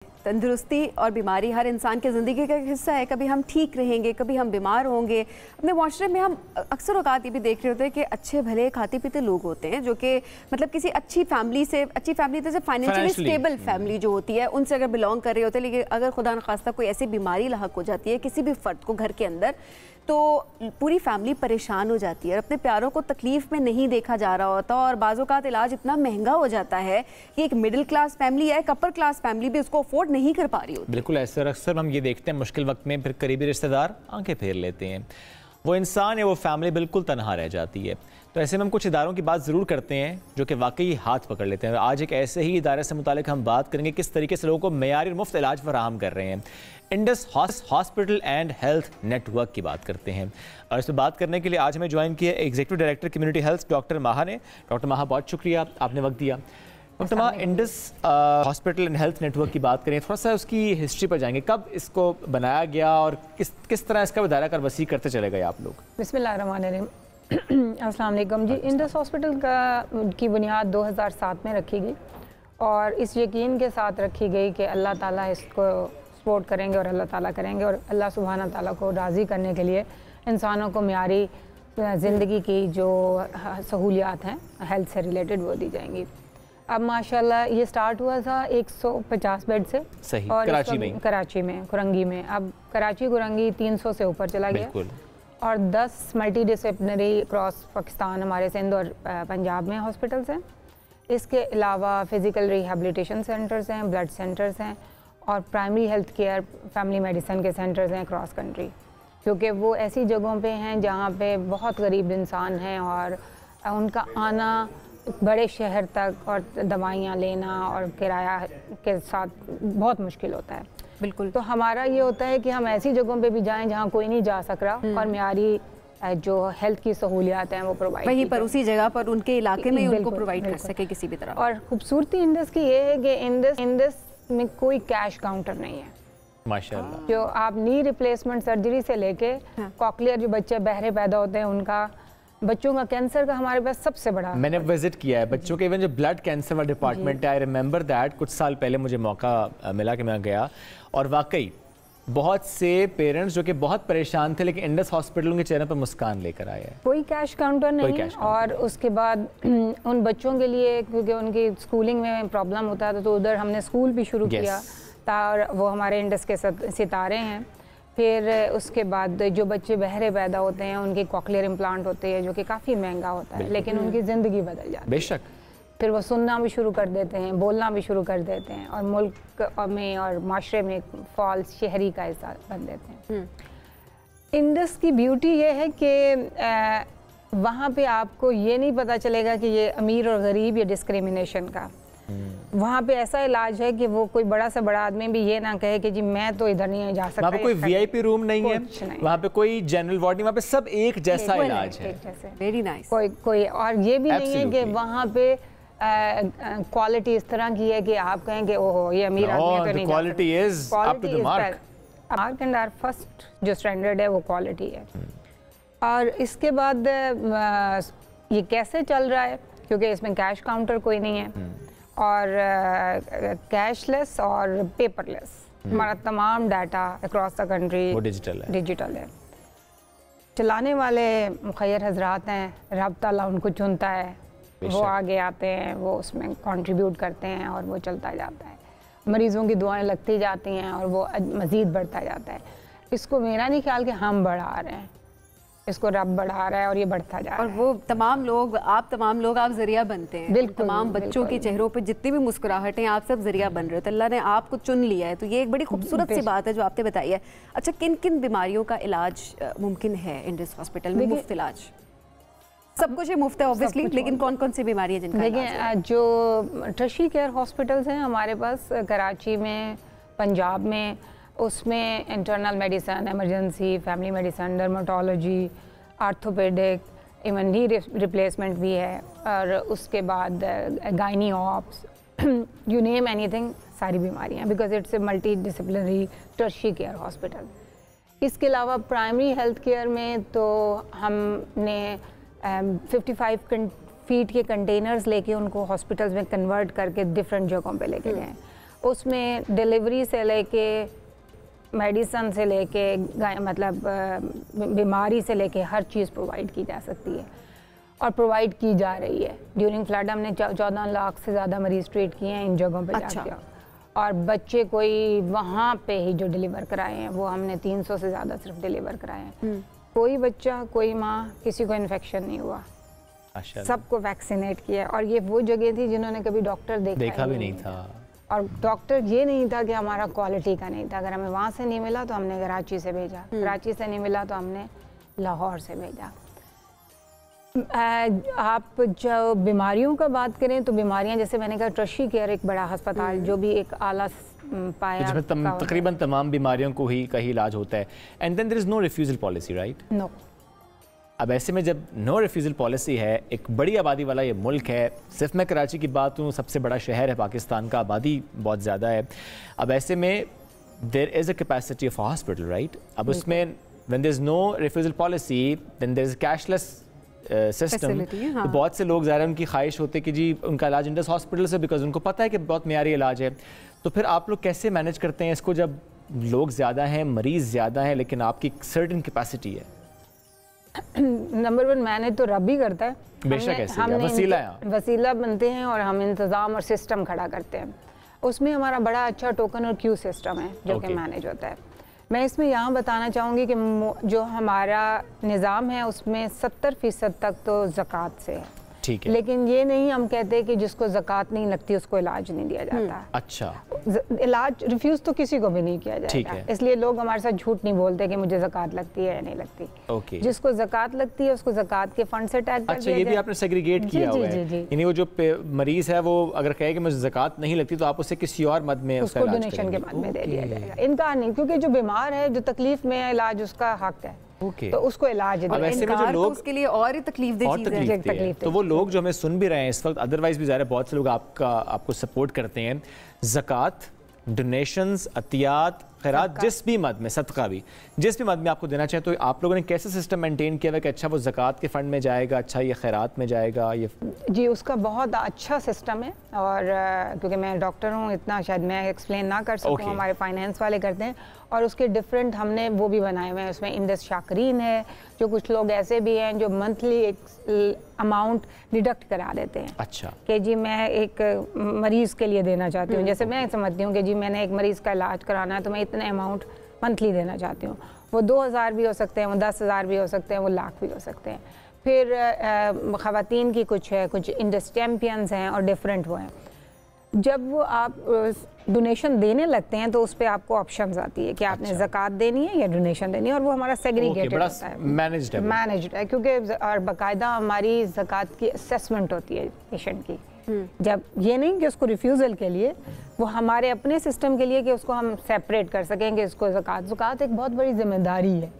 तंदुरुस्ती और बीमारी हर इंसान की ज़िंदगी का एक हिस्सा है। कभी हम ठीक रहेंगे, कभी हम बीमार होंगे। अपने माशरे में हम अक्सर औकात ये भी देख रहे होते हैं कि अच्छे भले खाते पीते लोग होते हैं जो कि मतलब किसी अच्छी फैमिली जैसे फाइनेंशियली स्टेबल फैमिली जो होती है उनसे अगर बिलोंग कर रहे होते हैं, लेकिन अगर खुदा न खास्ता कोई ऐसी बीमारी लाहक हो जाती है किसी भी फ़र्द को घर के अंदर, तो पूरी फैमिली परेशान हो जाती है और अपने प्यारों को तकलीफ में नहीं देखा जा रहा होता और बाज़ औक़ात इलाज इतना महंगा हो जाता है कि एक मिडिल क्लास फैमिली या एक अपर क्लास फैमिली भी उसको अफोर्ड नहीं कर पा रही होती। बिल्कुल ऐसा अक्सर हम ये देखते हैं मुश्किल वक्त में फिर करीबी रिश्तेदार आंखें फेर लेते हैं, वो इंसान या वो फैमिली बिल्कुल तनहा रह जाती है। तो ऐसे में हम कुछ इदारों की बात ज़रूर करते हैं जो कि वाकई हाथ पकड़ लेते हैं। आज एक ऐसे ही इदारे से मुतालिक हम बात करेंगे किस तरीके से लोगों को मेयारी और मुफ्त इलाज फराहम कर रहे हैं। Indus hospital and health network की बात करते हैं और इस पर बात करने के लिए आज हमें ज्वाइन किया executive director community health doctor माहा ने। डॉक्टर माहा, बहुत शुक्रिया आपने वक्त दिया। डॉक्टर माहा, Indus hospital and health network की बात करें, थोड़ा सा उसकी हिस्ट्री पर जाएंगे, कब इसको बनाया गया और किस तरह इसका दायरा कर वसी करते चले गए आप लोग? बिस्मिल्लाहिर्रहमानिर्रहीम। अस्सलाम वालेकुम जी। इंडस हॉस्पिटल की बुनियाद 2007 में रखी गई और इस यकीन के साथ रखी गई कि अल्लाह ताला इसको सपोर्ट करेंगे और अल्लाह ताला करेंगे और अल्लाह सुब्हाना ताला को राज़ी करने के लिए इंसानों को मियारी ज़िंदगी की जो सहूलियात हैं हेल्थ से रिलेटेड वो दी जाएंगी। अब माशाल्लाह ये स्टार्ट हुआ था 150 बेड से। सही। और कराची में कुरंगी में, अब कराची कुरंगी 300 से ऊपर चला गया और 10 मल्टी डिसिप्लिनरी क्रॉस पाकिस्तान हमारे सिंध और पंजाब में हॉस्पिटल्स हैं। इसके अलावा फ़िज़िकल रिहेबिलिटेशन सेंटर्स हैं, ब्लड सेंटर्स हैं और primary health care family medicine के सेंटर्स हैं क्रॉस कंट्री, क्योंकि वो ऐसी जगहों पे हैं जहाँ पे बहुत गरीब इंसान हैं और उनका आना बड़े शहर तक और दवाइयाँ लेना और किराया के साथ बहुत मुश्किल होता है। बिल्कुल। तो हमारा ये होता है कि हम ऐसी जगहों पे भी जाएं जहाँ कोई नहीं जा सक रहा और मियारी जो हेल्थ की सहूलियात हैं वो प्रोवाइड वहीं पर उसी जगह पर उनके इलाके में उनको प्रोवाइड कर सके किसी भी तरह। और खूबसूरती इंडस की ये है कि इंडस में कोई कैश काउंटर नहीं है माशाल्लाह। जो आप नी रिप्लेसमेंट सर्जरी से लेके कॉकलियर जो बच्चे बहरे पैदा होते हैं उनका, बच्चों का कैंसर का हमारे पास सबसे बड़ा, मैंने विजिट किया है बच्चों के, इवन जो ब्लड कैंसर वाला डिपार्टमेंट है, आई रिमेंबर दैट। कुछ साल पहले मुझे मौका मिला कि मैं गया और वाकई बहुत से पेरेंट्स जो कि बहुत परेशान थे लेकिन इंडस हॉस्पिटल के चेहरे पर मुस्कान लेकर आए हैं। कोई कैश काउंटर नहीं है। और उसके बाद उन बच्चों के लिए क्योंकि उनकी स्कूलिंग में प्रॉब्लम होता था तो उधर हमने स्कूल भी शुरू किया और वो हमारे इंडस के सितारे हैं। फिर उसके बाद जो बच्चे बहरे पैदा होते हैं उनके कॉकलियर इम्प्लांट होते हैं जो कि काफ़ी महंगा होता है लेकिन उनकी ज़िंदगी बदल जाती है। बेशक। फिर वो सुनना भी शुरू कर देते हैं, बोलना भी शुरू कर देते हैं और मुल्क में और माशरे में फॉल शहरी का हिस्सा बन देते हैं। इंडस की ब्यूटी ये है कि वहाँ पे आपको ये नहीं पता चलेगा कि ये अमीर और गरीब या डिस्क्रिमिनेशन का। वहाँ पे ऐसा इलाज है कि वो कोई बड़ा से बड़ा आदमी भी ये ना कहे कि जी मैं तो इधर नहीं जा सकता। वहाँ पे कोई वीआईपी रूम नहीं है, वहाँ पे कोई जनरल वार्ड नहीं, वहाँ पे सब एक जैसा इलाज है। Very nice. कोई और ये भी नहीं है कि वहाँ पे क्वालिटी इस तरह की है कि आप कहें कि ओहो ये अमीर आदमी है तो नहीं। Quality is up to the mark. Mark and our first जो स्टैंडर्ड है वो क्वालिटी है। और इसके बाद ये कैसे चल रहा है क्योंकि इसमें कैश काउंटर कोई नहीं है और कैशलेस और पेपरलेस। हमारा तमाम डाटा अक्रॉस द कंट्री वो डिजिटल है। चलाने वाले मुखैर हजरात हैं, रब ताला उनको चुनता है, वो आगे आते हैं, वो उसमें कंट्रीब्यूट करते हैं और वो चलता जाता है। मरीज़ों की दुआएं लगती जाती हैं और वो मज़ीद बढ़ता जाता है। इसको मेरा नहीं ख्याल कि हम बढ़ा रहे हैं, इसको रब बढ़ा रहा है और ये बढ़ता जा रहा है। और वो तमाम लोग आप जरिया बनते हैं। बिल्कुल। तमाम बच्चों के चेहरों पे जितनी भी मुस्कुराहटें आप सब जरिया बन रहे हो, तो अल्लाह ने आपको चुन लिया है। तो ये एक बड़ी खूबसूरत सी बात है जो आपने बताई है। अच्छा, किन किन बीमारियों का इलाज मुमकिन है इंडस हॉस्पिटल में? मुफ्त इलाज सब कुछ है, मुफ्त है ऑब्वियसली, लेकिन कौन कौन सी बीमारी है जिनका? देखिए, जो टर्शियरी केयर हॉस्पिटल्स हैं हमारे पास कराची में, पंजाब में, उसमें internal medicine, emergency, family medicine, dermatology, orthopaedic, even knee replacement भी है और उसके बाद gynae ops, you name anything, सारी बीमारियाँ, because it's a multi disciplinary tertiary care hospital. इसके अलावा प्राइमरी हेल्थ केयर में तो हमने 55 फीट के कंटेनर्स लेके उनको हॉस्पिटल्स में कन्वर्ट करके डिफरेंट जगहों पे लेके गए। उसमें डिलीवरी से लेके मेडिसन से लेके मतलब बीमारी से लेके हर चीज़ प्रोवाइड की जा सकती है और प्रोवाइड की जा रही है। ड्यूरिंग फ्लड हमने 14 लाख से ज़्यादा मरीज़ ट्रीट किए हैं इन जगहों पे जाके, और बच्चे कोई वहाँ पे ही जो डिलीवर कराए हैं वो हमने 300 से ज़्यादा सिर्फ डिलीवर कराए हैं। कोई बच्चा, कोई माँ, किसी को इन्फेक्शन नहीं हुआ, सबको वैक्सीनेट किया। और ये वो जगह थी जिन्होंने कभी डॉक्टर देखा भी नहीं था, और डॉक्टर ये नहीं था कि हमारा क्वालिटी का नहीं था। अगर हमें वहाँ से नहीं मिला तो हमने कराची से भेजा, कराची से नहीं मिला तो हमने लाहौर से भेजा। आप जो बीमारियों का बात करें तो बीमारियां, जैसे मैंने कहा ट्रशी केयर एक बड़ा अस्पताल जो भी एक आला पाया, तकरीबन तमाम बीमारियों को ही का ही इलाज होता है। And then there is no refusal policy, right? No. अब ऐसे में जब नो रिफ्यूजल पॉलिसी है, एक बड़ी आबादी वाला ये मुल्क है, सिर्फ मैं कराची की बात करूँ, सबसे बड़ा शहर है पाकिस्तान का, आबादी बहुत ज़्यादा है। अब ऐसे में there is a capacity of hospital, right? अब उसमें when there is no refusal policy then there is cashless system. तो बहुत से लोग ज़ाहिर उनकी ख्वाहिश होती है कि जी उनका इलाज इंडस हॉस्पिटल से, बिकॉज उनको पता है कि बहुत मियारी इलाज है। तो फिर आप लोग कैसे मैनेज करते हैं इसको जब लोग ज़्यादा हैं, मरीज़ ज़्यादा हैं, लेकिन आपकी सर्टेन कैपेसिटी है? नंबर 1 मैनेज तो रब ही करता है, बेशक हम वसीला बनते हैं और हम इंतज़ाम और सिस्टम खड़ा करते हैं। उसमें हमारा बड़ा अच्छा टोकन और क्यू सिस्टम है जो कि मैनेज होता है। मैं इसमें यहाँ बताना चाहूँगी कि जो हमारा निज़ाम है उसमें 70% तक तो ज़कात से है, ठीक है, लेकिन ये नहीं हम कहते कि जिसको ज़कात नहीं लगती उसको इलाज नहीं दिया जाता। अच्छा, इलाज रिफ्यूज़ तो किसी को भी नहीं किया जाएगा, इसलिए लोग हमारे साथ झूठ नहीं बोलते कि मुझे ज़कात लगती है या नहीं लगती। जिसको ज़कात लगती है उसको ज़कात के फंड से टैग कर दिया ये भी आपने सेग्रीगेट किया हुआ है, यानी वो जो मरीज है वो अगर कहे कि मुझे ज़कात नहीं लगती तो आप उसे किसी और मद में उसको डोनेशन के मद में दे दिया जाएगा। इनकार नहीं, क्योंकि जो बीमार है, जो तकलीफ में है, इलाज उसका हक है, तो उसको इलाज अब ऐसे में जो लोग उसके लिए और ही तकलीफ है, तो वो लोग जो हमें सुन भी रहे हैं इस वक्त, अदरवाइज भी ज़ाहिर है बहुत से लोग आपको सपोर्ट करते हैं, ज़कात, डोनेशंस, अतियात, खैरात, जिस भी मद में, सदका भी, जिस भी मद में आपको देना चाहे, तो आप लोगों ने कैसे सिस्टम मेंटेन किया हुआ कि अच्छा वो ज़कात के फंड में जाएगा, अच्छा ये खैरात में जाएगा? ये जी उसका बहुत अच्छा सिस्टम है, और क्योंकि मैं डॉक्टर हूँ इतना शायद मैं एक्सप्लेन ना कर सकूँ, हमारे फाइनेंस वाले करते हैं, और उसके डिफरेंट हमने वो भी बनाए हुए हैं। उसमें इंडस शाकरीन है, जो कुछ लोग ऐसे भी हैं जो मंथली एक अमाउंट डिडक्ट करा देते हैं। अच्छा, कि जी मैं एक मरीज़ के लिए देना चाहती हूँ, जैसे मैं समझती हूँ कि जी मैंने एक मरीज़ का इलाज कराना है तो मैं इतने अमाउंट मंथली देना चाहती हूँ। वो 2000 भी हो सकते हैं, वो 10,000 भी हो सकते हैं, वो लाख भी हो सकते हैं। फिर ख़वातीन की कुछ है, कुछ इंडस चैम्पियंस हैं और डिफरेंट वो हैं। जब वो आप डोनेशन देने लगते हैं तो उस पर आपको ऑप्शंस आती है कि आपने ज़कात देनी है या डोनेशन देनी है, और वो हमारा सेग्रीगेटेड होता है, मैनेज्ड है, क्योंकि और बाकायदा हमारी ज़कात की असेसमेंट होती है पेशेंट की। जब ये नहीं कि उसको रिफ्यूज़ल के लिए, वो हमारे अपने सिस्टम के लिए कि उसको हम सेपरेट कर सकें कि इसको ज़कात एक बहुत बड़ी जिम्मेदारी है।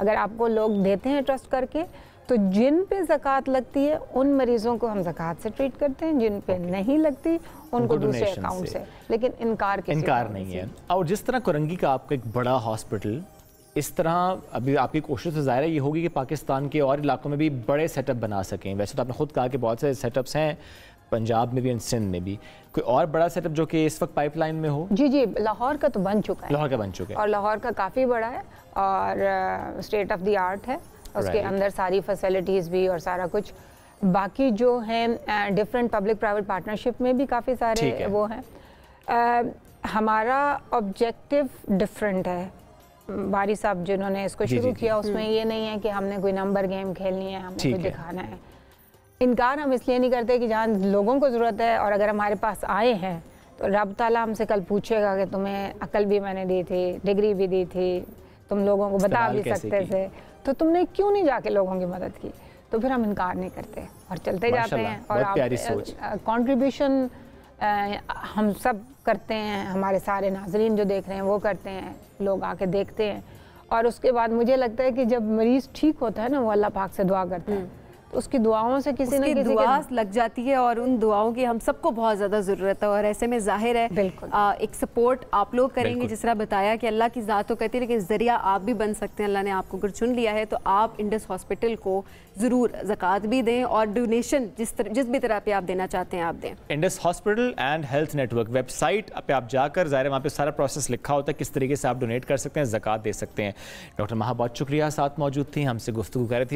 अगर आपको लोग देते हैं ट्रस्ट करके, तो जिन पे ज़कात लगती है उन मरीज़ों को हम ज़कात से ट्रीट करते हैं, जिन पे नहीं लगती उनको दूसरे अकाउंट से, लेकिन इनकार नहीं है। और जिस तरह कोरंगी का आपका एक बड़ा हॉस्पिटल, इस तरह अभी आपकी कोशिश तो ज़ाहिर ये होगी कि पाकिस्तान के और इलाकों में भी बड़े सेटअप बना सकें। वैसे तो आपने खुद कहा कि बहुत से सेटअप्स हैं पंजाब में भी और सिंध में भी, कोई और बड़ा सेटअप जो कि इस वक्त पाइपलाइन में हो? जी लाहौर का तो बन चुका है, लाहौर का बन चुका है, और लाहौर का काफ़ी बड़ा है और स्टेट ऑफ द आर्ट है, उसके अंदर सारी फैसिलिटीज़ भी और सारा कुछ। बाकी जो हैं डिफरेंट पब्लिक प्राइवेट पार्टनरशिप में भी काफ़ी सारे वो हैं। हमारा ऑब्जेक्टिव डिफरेंट है। बारी साहब जिन्होंने इसको शुरू किया उसमें ये नहीं है कि हमने कोई नंबर गेम खेलनी है, हमने कोई दिखाना है। इनकार हम इसलिए नहीं करते कि जहाँ लोगों को ज़रूरत है और अगर हमारे पास आए हैं तो रब ताला हमसे कल पूछेगा कि तुम्हें अकल भी मैंने दी थी, डिग्री भी दी थी, तुम लोगों को बता भी सकते थे, तो तुमने क्यों नहीं जाके लोगों की मदद की? तो फिर हम इनकार नहीं करते और चलते जाते हैं। और आप कंट्रीब्यूशन हम सब करते हैं, हमारे सारे नाजरीन जो देख रहे हैं वो करते हैं, लोग आके देखते हैं। और उसके बाद मुझे लगता है कि जब मरीज़ ठीक होता है ना, वो अल्लाह पाक से दुआ करता है तो उसकी दुआओं से किसी न किसी दुआ लग जाती है और उन दुआओं की हम सबको बहुत ज़्यादा ज़रूरत है। और ऐसे में जाहिर है बिल्कुल एक सपोर्ट आप लोग करेंगे, जिस तरह बताया कि अल्लाह की ज़ात तो कहती है, लेकिन ज़रिया आप भी बन सकते हैं। अल्लाह ने आपको अगर चुन लिया है तो आप इंडस हॉस्पिटल को ज़रूर ज़कात भी दें और डोनेशन जिस भी तरह पे आप देना चाहते हैं आप दें। Indus hospital and health network website पे आप जाकर ज़ाहिर वहाँ पे सारा प्रोसेस लिखा होता है, किस तरीके से आप डोनेट कर सकते हैं, ज़कात दे सकते हैं। डॉक्टर महा बहुत शुक्रिया, साथ मौजूद थी, हमसे गुफ्तगू कर रही थी।